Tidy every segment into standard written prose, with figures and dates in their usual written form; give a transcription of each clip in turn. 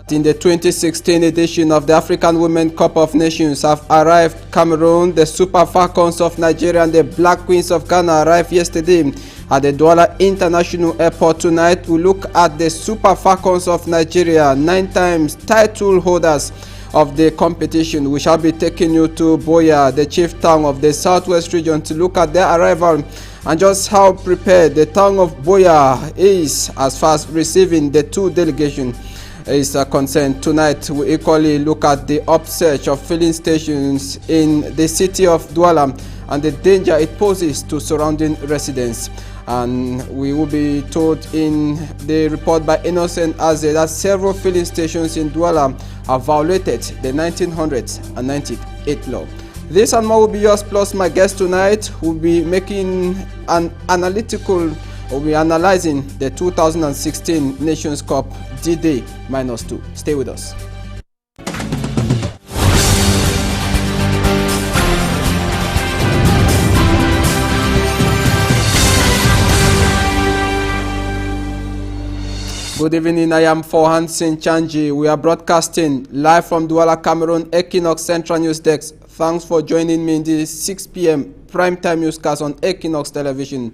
In the 2016 edition of the African Women Cup of Nations have arrived Cameroon. The Super Falcons of Nigeria and the Black Queens of Ghana arrived yesterday at the Douala International Airport. Tonight we look at the Super Falcons of Nigeria, 9 times title holders of the competition. We shall be taking you to Boya, the chief town of the southwest region, to look at their arrival and just how prepared the town of Boya is as far as receiving the 2 delegations is concerned. Tonight we equally look at the upsurge of filling stations in the city of Douala and the danger it poses to surrounding residents. And we will be told in the report by Innocent Aze that several filling stations in Douala have violated the 1998 law. This and more will be yours, plus my guest tonight will be making an analytical. We'll be analyzing the 2016 Nations Cup D-Day -2. Stay with us. Good evening, I am Forhan Sinchanji. We are broadcasting live from Douala, Cameroon, Equinox Central News Desk. Thanks for joining me in the 6 p.m. primetime newscast on Equinox Television.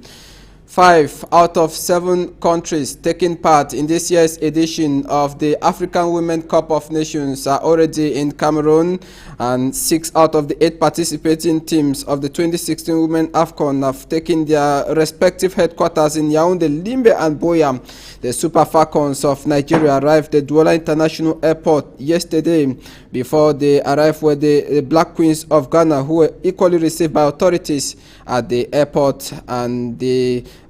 5 out of 7 countries taking part in this year's edition of the African Women Cup of Nations are already in Cameroon, and 6 out of the 8 participating teams of the 2016 Women AFCON have taken their respective headquarters in Yaoundé, Limbe and Boya. The Super Falcons of Nigeria arrived at Douala International Airport yesterday. Before they arrived were the Black Queens of Ghana, who were equally received by authorities at the airport. And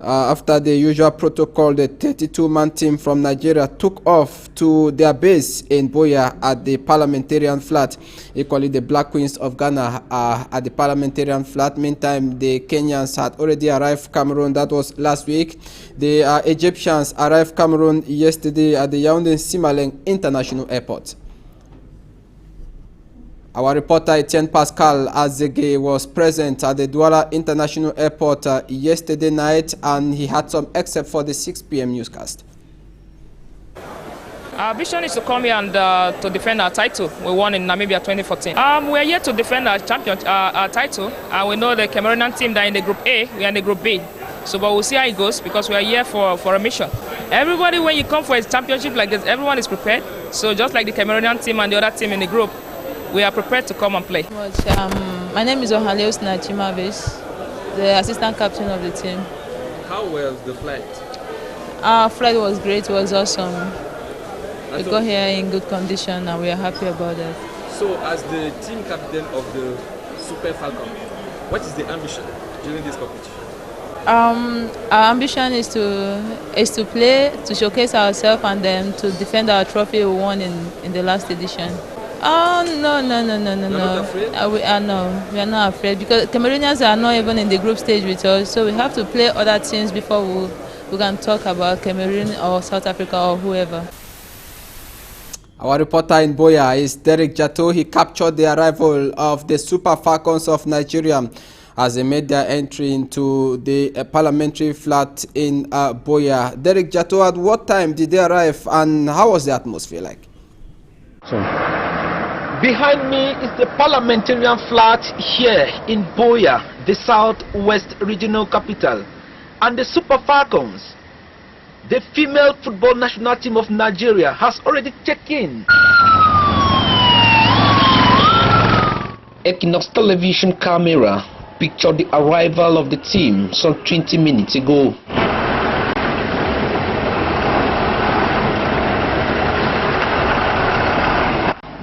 after the usual protocol, the 32-man team from Nigeria took off to their base in Boya at the Parliamentarian Flat. Equally, the Black Queens of Ghana are at the Parliamentarian Flat. Meantime, the Kenyans had already arrived Cameroon. That was last week. The Egyptians arrived Cameroon yesterday at the Yaoundé Simaleng International Airport. Our reporter Etienne Pascal Azege was present at the Douala International Airport yesterday night, and he had some excerpt for the 6 p.m. newscast. Our vision is to come here and to defend our title. We won in Namibia 2014. We are here to defend our our title, and we know the Cameroonian team that are in the Group A, we are in the Group B. So, but we'll see how it goes, because we are here for a mission. Everybody, when you come for a championship like this, everyone is prepared. So just like the Cameroonian team and the other team in the group, we are prepared to come and play. My name is Ohaleus Nachimavis, the assistant captain of the team. How was the flight? Our flight was great, it was awesome. We got here in good condition and we are happy about that. So, as the team captain of the Super Falcon, what is the ambition during this competition? Our ambition is to play, to showcase ourselves, and then to defend our trophy we won in the last edition. Oh, no. Not afraid? No, we are not afraid, because Cameroonians are not even in the group stage with us, so we have to play other teams before we can talk about Cameroon or South Africa or whoever. Our reporter in Boya is Derek Jato. He captured the arrival of the Super Falcons of Nigeria as they made their entry into the parliamentary flat in Boya. Derek Jato, at what time did they arrive and how was the atmosphere like? Behind me is the Parliamentarian Flat here in Boya, the southwest regional capital, and the Super Falcons, the female football national team of Nigeria, has already checked in. Equinox television camera pictured the arrival of the team some 20 minutes ago.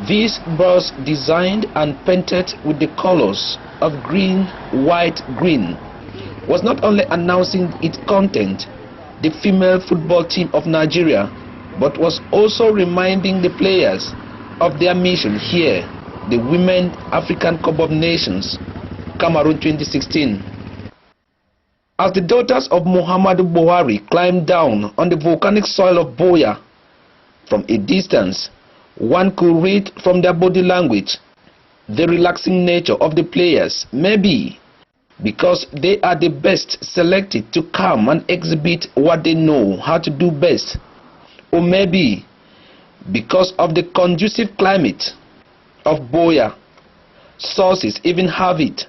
This bus, designed and painted with the colors of green, white, green, was not only announcing its content, the female football team of Nigeria, but was also reminding the players of their mission here, the Women African Cup of Nations, Cameroon 2016. As the daughters of Muhammadu Buhari climbed down on the volcanic soil of Boya, from a distance, one could read from their body language the relaxing nature of the players, maybe because they are the best selected to come and exhibit what they know how to do best, or maybe because of the conducive climate of Buea, sources even have it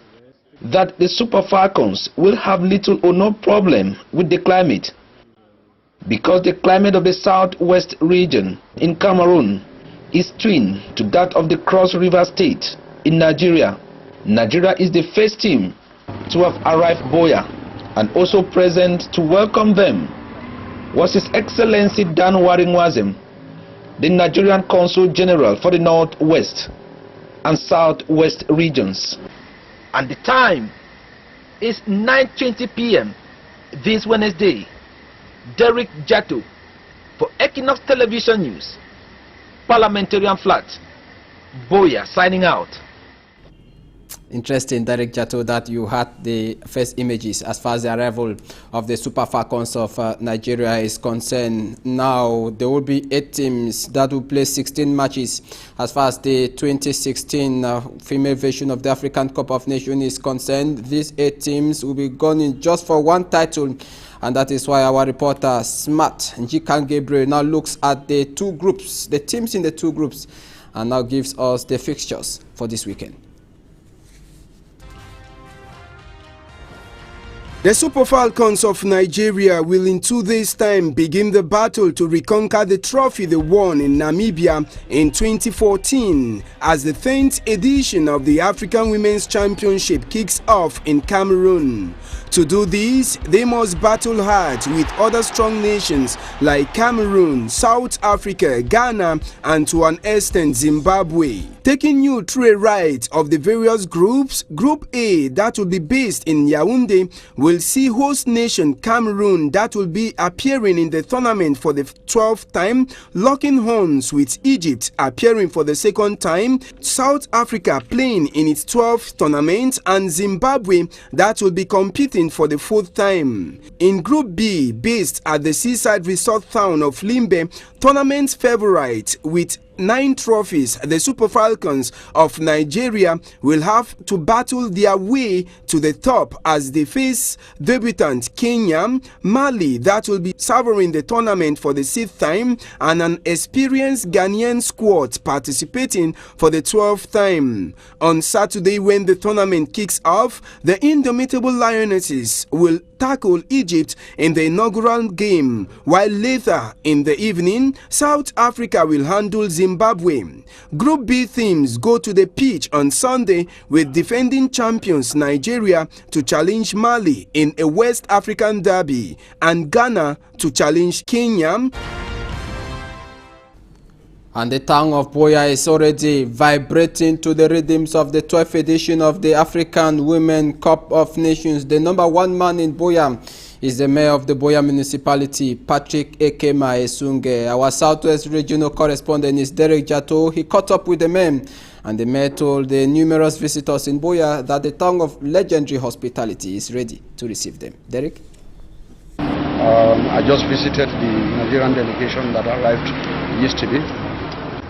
that the Super Falcons will have little or no problem with the climate, because the climate of the southwest region in Cameroon is twin to that of the Cross River State in Nigeria. Nigeria is the first team to have arrived Buea, and also present to welcome them was His Excellency Dan Waringwazem, the Nigerian Consul General for the Northwest and Southwest regions. And the time is 9:20 p.m. this Wednesday. Derek Jato for Equinox Television News, Parliamentarian Flat, Buea, signing out. Interesting, Derek Jato, that you had the first images as far as the arrival of the Super Falcons of Nigeria is concerned. Now, there will be 8 teams that will play 16 matches as far as the 2016 female version of the African Cup of Nations is concerned. These 8 teams will be gunning just for one title, and that is why our reporter, Smart Njikan Gabriel, now looks at the 2 groups, the teams in the 2 groups, and now gives us the fixtures for this weekend. The Super Falcons of Nigeria will in 2 days' time begin the battle to reconquer the trophy they won in Namibia in 2014 as the 10th edition of the African Women's Championship kicks off in Cameroon. To do this, they must battle hard with other strong nations like Cameroon, South Africa, Ghana, and to an extent Zimbabwe. Taking you through a ride of the various groups, Group A, that will be based in Yaoundé, will see host nation Cameroon, that will be appearing in the tournament for the 12th time, locking horns with Egypt appearing for the 2nd time, South Africa playing in its 12th tournament, and Zimbabwe that will be competing for the 4th time. In Group B, based at the seaside resort town of Limbe, tournament favorite with 9 trophies, the Super Falcons of Nigeria will have to battle their way to the top as they face debutant Kenya, Mali that will be serving the tournament for the 6th time, and an experienced Ghanaian squad participating for the 12th time. On Saturday, when the tournament kicks off, the indomitable Lionesses will tackle Egypt in the inaugural game, while later in the evening, South Africa will handle Zimbabwe. Group B teams go to the pitch on Sunday with defending champions Nigeria to challenge Mali in a West African derby and Ghana to challenge Kenya. And the town of Buea is already vibrating to the rhythms of the 12th edition of the African Women Cup of Nations. The #1 man in Buea is the mayor of the Buea municipality, Patrick Ekema Esunge. Our Southwest regional correspondent is Derek Jato. He caught up with the men, and the mayor told the numerous visitors in Buea that the town of legendary hospitality is ready to receive them. Derek? I just visited the Nigerian delegation that arrived yesterday.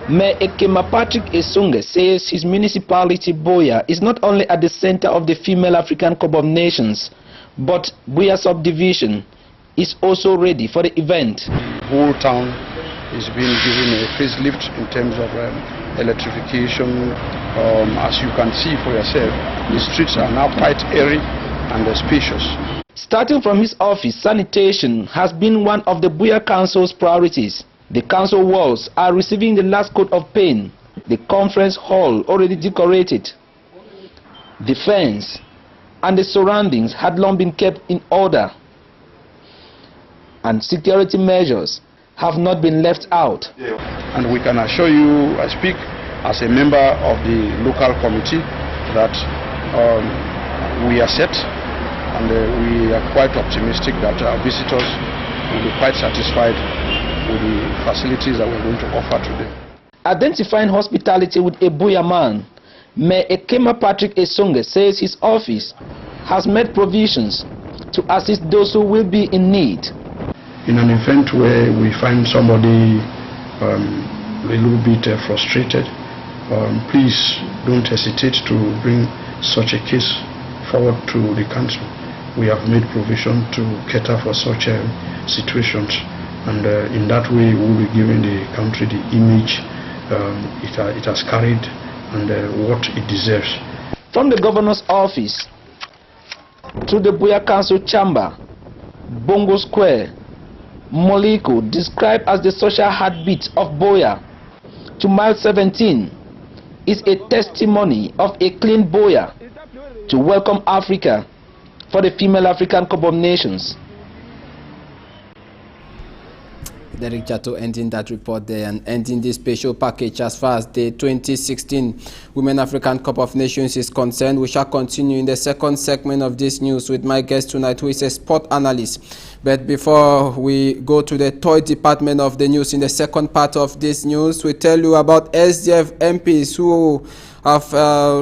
Mayor Ekema Patrick Esunge says his municipality Buea is not only at the center of the Female African Cup of Nations, but Buea subdivision is also ready for the event. The whole town is being given a facelift in terms of electrification. As you can see for yourself, the streets are now quite airy and spacious. Starting from his office, sanitation has been one of the Buea Council's priorities. The council walls are receiving the last coat of paint. The conference hall already decorated. The fence and the surroundings had long been kept in order, and security measures have not been left out. And we can assure you, I speak as a member of the local committee, that we are set, and we are quite optimistic that our visitors will be quite satisfied with the facilities that we're going to offer today. Identifying hospitality with a Buea man, Mayor Ekema Patrick Esunge says his office has made provisions to assist those who will be in need. In an event where we find somebody a little bit frustrated, please don't hesitate to bring such a case forward to the council. We have made provision to cater for such situations. and in that way we will be giving the country the image it has carried and what it deserves. From the governor's office to the Buea Council chamber, Bongo Square, Moliko, described as the social heartbeat of Buea, to Mile 17, is a testimony of a clean Buea to welcome Africa for the female African Cup of Nations. Derek Jato ending that report there and ending this special package as far as the 2016 Women African Cup of Nations is concerned. We shall continue in the second segment of this news with my guest tonight, who is a sport analyst. But before we go to the toy department of the news, in the second part of this news, we tell you about SDF MPs who have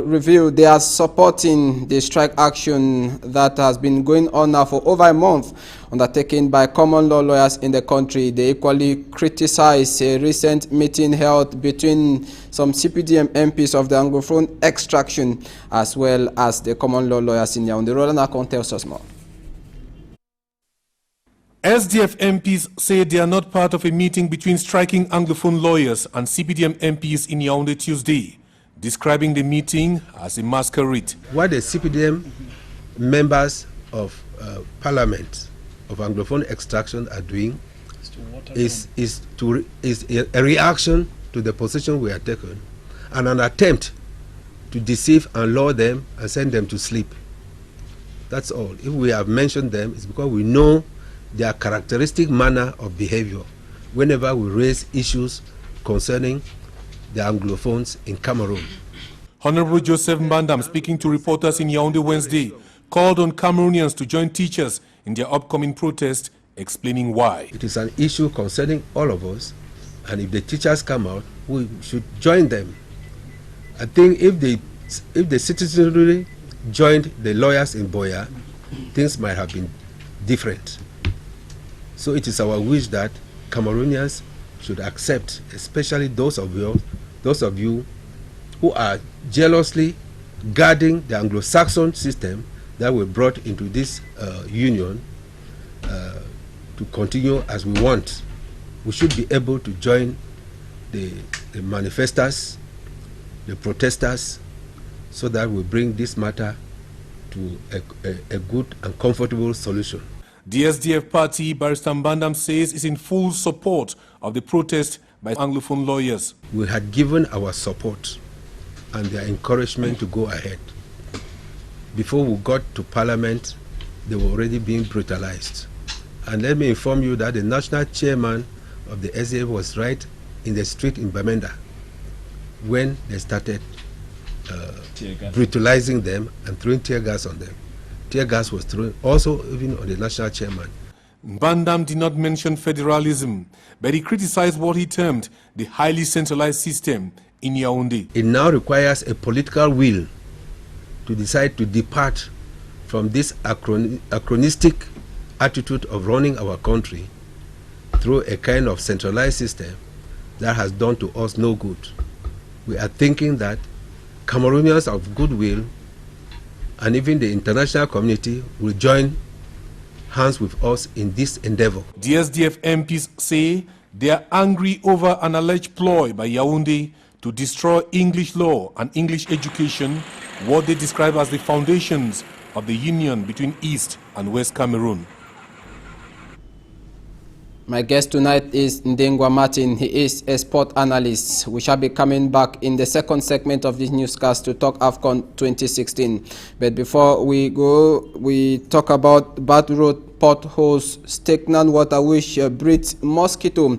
revealed they are supporting the strike action that has been going on now for over a month, undertaken by common law lawyers in the country. They equally criticize a recent meeting held between some CPDM MPs of the Anglophone extraction as well as the common law lawyers in Yaoundé. Roland Akon tells us more. SDF MPs say they are not part of a meeting between striking Anglophone lawyers and CPDM MPs in Yaoundé Tuesday, describing the meeting as a masquerade. What the CPDM members of Parliament of Anglophone extraction are doing is a reaction to the position we are taking and an attempt to deceive and lure them and send them to sleep. That's all. If we have mentioned them, it's because we know their characteristic manner of behavior whenever we raise issues concerning the Anglophones in Cameroon. Honorable Joseph Mbandam, speaking to reporters in Yaoundé Wednesday, called on Cameroonians to join teachers in their upcoming protest, explaining why. It is an issue concerning all of us, and if the teachers come out, we should join them. I think if the citizenry joined the lawyers in Buea, things might have been different. So it is our wish that Cameroonians should accept, especially those of you who are jealously guarding the Anglo-Saxon system that were brought into this union to continue as we want. We should be able to join the manifestors, the protesters, so that we bring this matter to a good and comfortable solution. The SDF party, Barrister Mbandam says, is in full support of the protest by Anglophone lawyers. We had given our support and their encouragement to go ahead. Before we got to Parliament, they were already being brutalized. And let me inform you that the national chairman of the SDF was right in the street in Bamenda when they started brutalizing them and throwing tear gas on them. Tear gas was thrown also even on the national chairman. Mbandam did not mention federalism, but he criticized what he termed the highly centralized system in Yaoundé. It now requires a political will to decide to depart from this anachronistic attitude of running our country through a kind of centralized system that has done to us no good. We are thinking that Cameroonians of goodwill and even the international community will join hands with us in this endeavor. The SDF MPs say they are angry over an alleged ploy by Yaoundé to destroy English law and English education, what they describe as the foundations of the union between East and West Cameroon. My guest tonight is Ndengwa Martin. He is a sport analyst. We shall be coming back in the second segment of this newscast to talk AFCON 2016. But before we go, we talk about bad road potholes, stagnant water which breeds mosquito.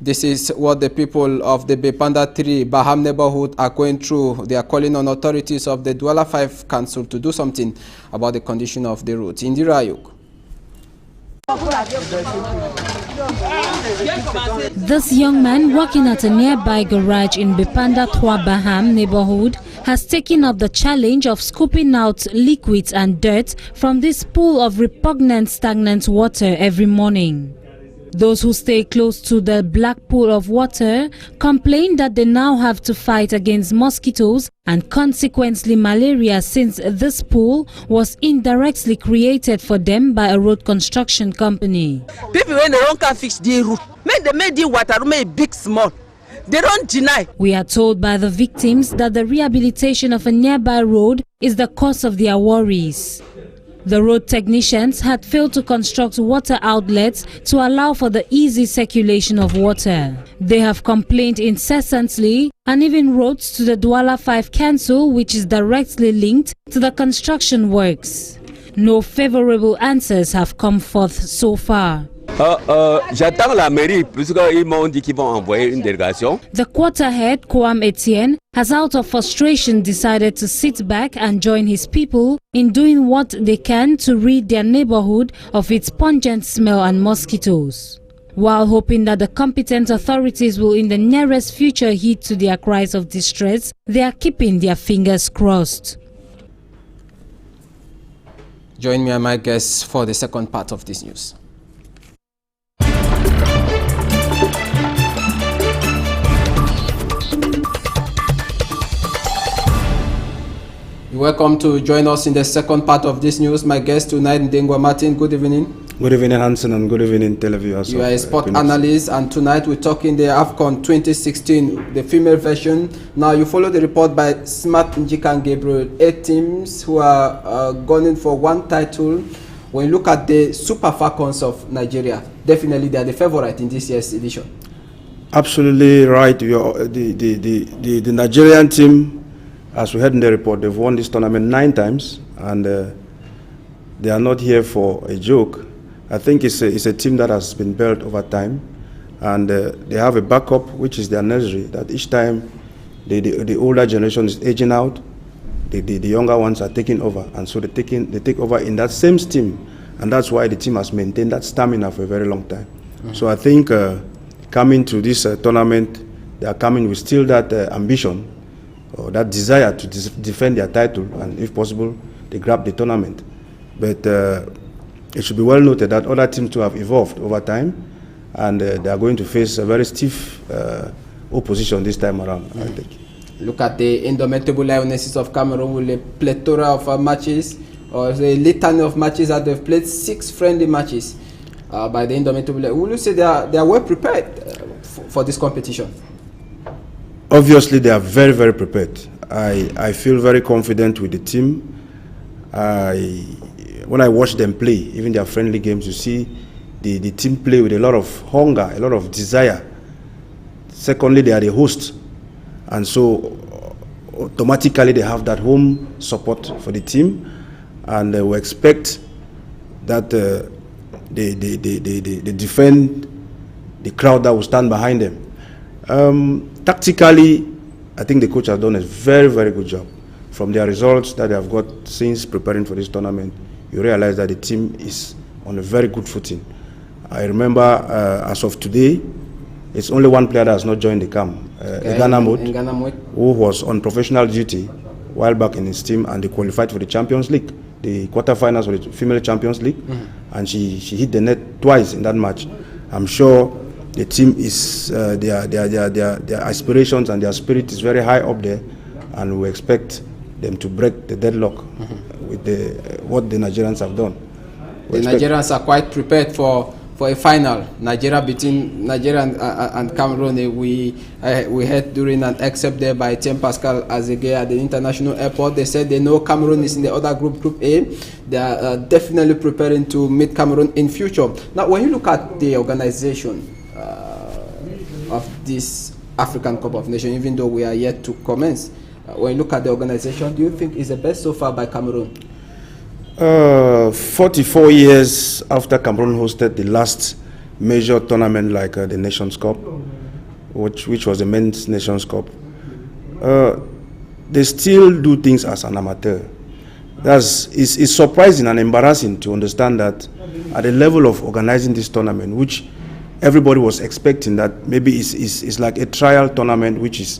This is what the people of the Bepanda 3 Baham neighborhood are going through. They are calling on authorities of the Douala 5 Council to do something about the condition of the roads. Indira Ayuk. This young man working at a nearby garage in Bepanda 3 Baham neighborhood has taken up the challenge of scooping out liquids and dirt from this pool of repugnant stagnant water every morning. Those who stay close to the black pool of water complain that they now have to fight against mosquitoes and consequently malaria, since this pool was indirectly created for them by a road construction company. People when they don't can fix the roof, they make the water make big small. They don't deny. We are told by the victims that the rehabilitation of a nearby road is the cause of their worries. The road technicians had failed to construct water outlets to allow for the easy circulation of water. They have complained incessantly and even wrote to the Douala 5 Council, which is directly linked to the construction works. No favorable answers have come forth so far. J'attends la mairie puisqu'ils m'ont dit qu'ils vont envoyer une délégation. The quarter head, Kwam Etienne, has out of frustration decided to sit back and join his people in doing what they can to rid their neighborhood of its pungent smell and mosquitoes. While hoping that the competent authorities will in the nearest future heed to their cries of distress, they are keeping their fingers crossed. Join me and my guests for the second part of this news. You're welcome to join us in the second part of this news. My guest tonight, Ndengwa Martin. Good evening. Good evening, Hansen, and good evening, televiewers. You are a sport analyst, and tonight we're talking the AFCON 2016, the female version. Now, you follow the report by Smart, Njika, and Gabriel, 8 teams who are gunning for one title. When you look at the Super Falcons of Nigeria, definitely they are the favorite in this year's edition. Absolutely right. The Nigerian team, as we heard in the report, they've won this tournament 9 times, and they are not here for a joke. I think it's a team that has been built over time, and they have a backup, which is their nursery, that each time the older generation is aging out, the younger ones are taking over, and so they take over in that same team, and that's why the team has maintained that stamina for a very long time. So I think coming to this tournament, they are coming with still that ambition, or that desire to defend their title, and if possible, they grab the tournament. But it should be well noted that other teams too have evolved over time, and they are going to face a very stiff opposition this time around, I think. Look at the indomitable Lionesses of Cameroon with a plethora of matches, or the litany of matches that they've played, 6 friendly matches by the indomitable. Will you say they are well prepared for this competition? Obviously, they are very, very prepared. I feel very confident with the team. When I watch them play, even their friendly games, you see the team play with a lot of hunger, a lot of desire. Secondly, they are the host, and so automatically they have that home support for the team, and we expect that they defend the crowd that will stand behind them. Tactically, I think the coach has done a very, very good job. From their results that they have got since preparing for this tournament, you realize that the team is on a very good footing. I remember as of today, it's only one player that has not joined the camp, Ghana, who was on professional duty while back in his team, and they qualified for the Champions League, the quarterfinals of the Female Champions League, and she hit the net twice in that match. I'm sure the team is, their aspirations and their spirit is very high up there, and we expect them to break the deadlock with what the Nigerians have done. The Nigerians are quite prepared for a final. Nigeria between Nigeria and Cameroon. We heard during an excerpt there by Etienne Pascal Azege at the international airport. They said they know Cameroon is in the other group, Group A. They are definitely preparing to meet Cameroon in future. Now, when you look at the organization of this African Cup of Nations, even though we are yet to commence, when you look at the organization, do you think it's the best so far by Cameroon? 44 years after Cameroon hosted the last major tournament like the Nations Cup, which was the Men's Nations Cup, they still do things as an amateur. It's surprising and embarrassing to understand that at the level of organizing this tournament, which everybody was expecting that maybe it's like a trial tournament which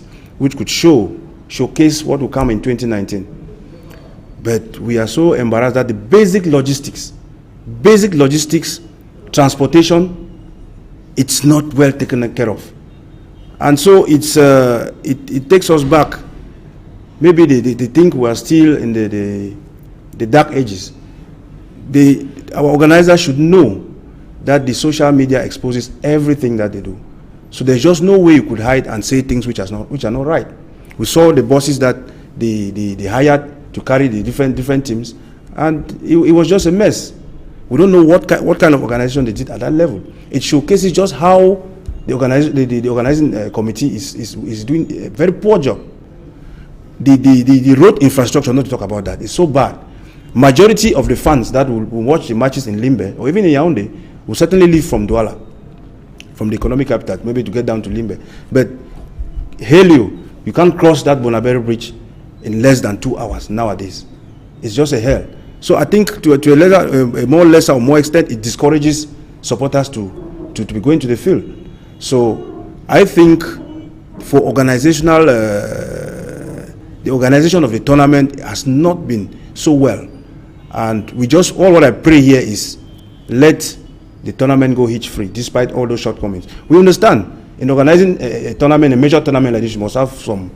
could showcase what will come in 2019. But we are so embarrassed that the basic logistics, transportation, it's not well taken care of. And so it takes us back. Maybe they think we are still in the dark ages. Our organizers should know that the social media exposes everything that they do. So there's just no way you could hide and say things which are not right. We saw the bosses that they hired to carry the different teams, and it was just a mess. We don't know what kind of organization they did at that level. It showcases just how the organizing committee is doing a very poor job. The road infrastructure, not to talk about that, is so bad. Majority of the fans that will watch the matches in Limbe or even in Yaoundé will certainly leave from Douala, from the economic capital, maybe to get down to Limbe. But Helio, you can't cross that Bonaberi bridge in less than 2 hours nowadays. It's just a hell. So I think to a more lesser or more extent, it discourages supporters to be going to the field. So I think for organizational, the organization of the tournament has not been so well. And all what I pray here is let the tournament go hitch-free, despite all those shortcomings. We understand in organizing a tournament, a major tournament like this, you must have some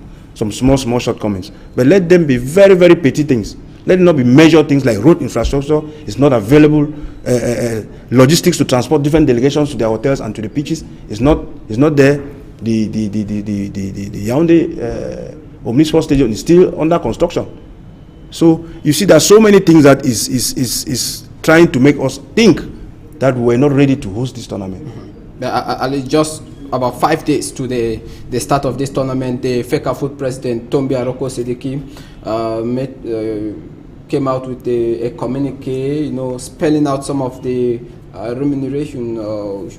small shortcomings. But let them be very, very petty things. Let it not be major things like road infrastructure is not available, logistics to transport different delegations to their hotels and to the pitches is not there. The Yaoundé Omnisport Stadium is still under construction. So you see, there are so many things that is trying to make us think that we were not ready to host this tournament. Just about 5 days to the start of this tournament, the FECAFOOT president Tombi Aroko Sedeki came out with a communique, spelling out some of the remuneration,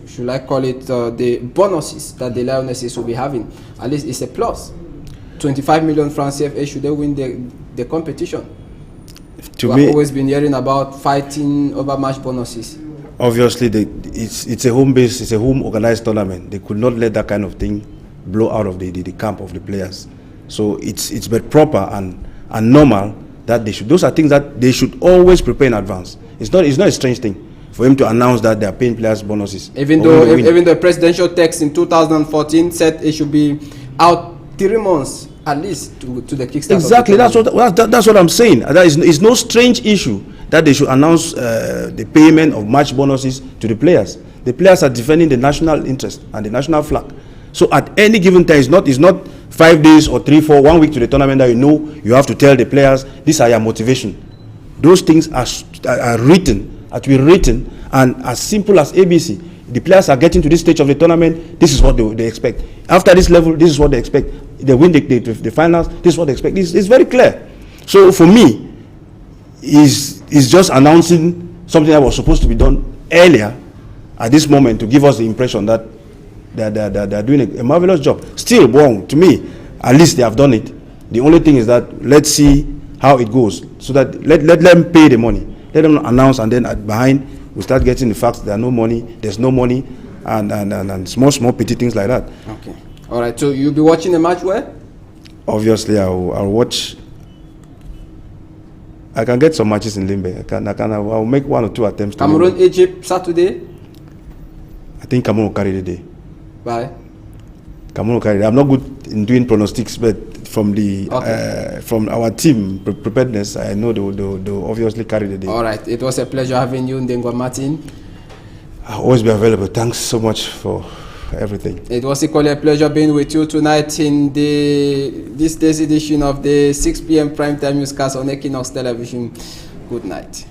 should I call it the bonuses that the Lionesses will be having. At least it's a plus. 25 million francs CFA should they win the competition. We've always been hearing about fighting over match bonuses. Obviously, it's a home-based, it's a home-organized tournament. They could not let that kind of thing blow out of the camp of the players. So it's but proper and normal that they should. Those are things that they should always prepare in advance. It's not a strange thing for him to announce that they are paying players bonuses. Even though the presidential text in 2014 said it should be out 3 months at least to the kickstart. Exactly, that's what I'm saying. It's no strange issue that they should announce the payment of match bonuses to the players. The players are defending the national interest and the national flag. So at any given time, it's not 5 days or 3, 4, 1 week to the tournament that you have to tell the players these are your motivation. Those things are written, are to be written, and as simple as ABC. The players are getting to this stage of the tournament, this is what they expect. After this level, this is what they expect. They win the finals, this is what they expect. It's very clear. So for me, is just announcing something that was supposed to be done earlier at this moment to give us the impression that they're doing a marvelous job. Still, well, to me, at least they have done it. The only thing is that let's see how it goes, so that let them pay the money. Let them announce, and then behind we start getting the facts. There's no money, and small petty things like that. Okay. All right. So you'll be watching the match where? Obviously, I'll watch. I can get some matches in Limbe. I'll make 1 or 2 attempts. Cameroon, Egypt, Saturday. I think Cameroon will carry the day. Why? Cameroon will carry the day. I'm not good in doing pronostics, but from from our team preparedness, I know they'll obviously carry the day. All right. It was a pleasure having you, Ndengwa Martin. I'll always be available. Thanks so much for everything. It was equally a pleasure being with you tonight in this day's edition of the 6 p.m. primetime newscast on Equinox Television. Good night.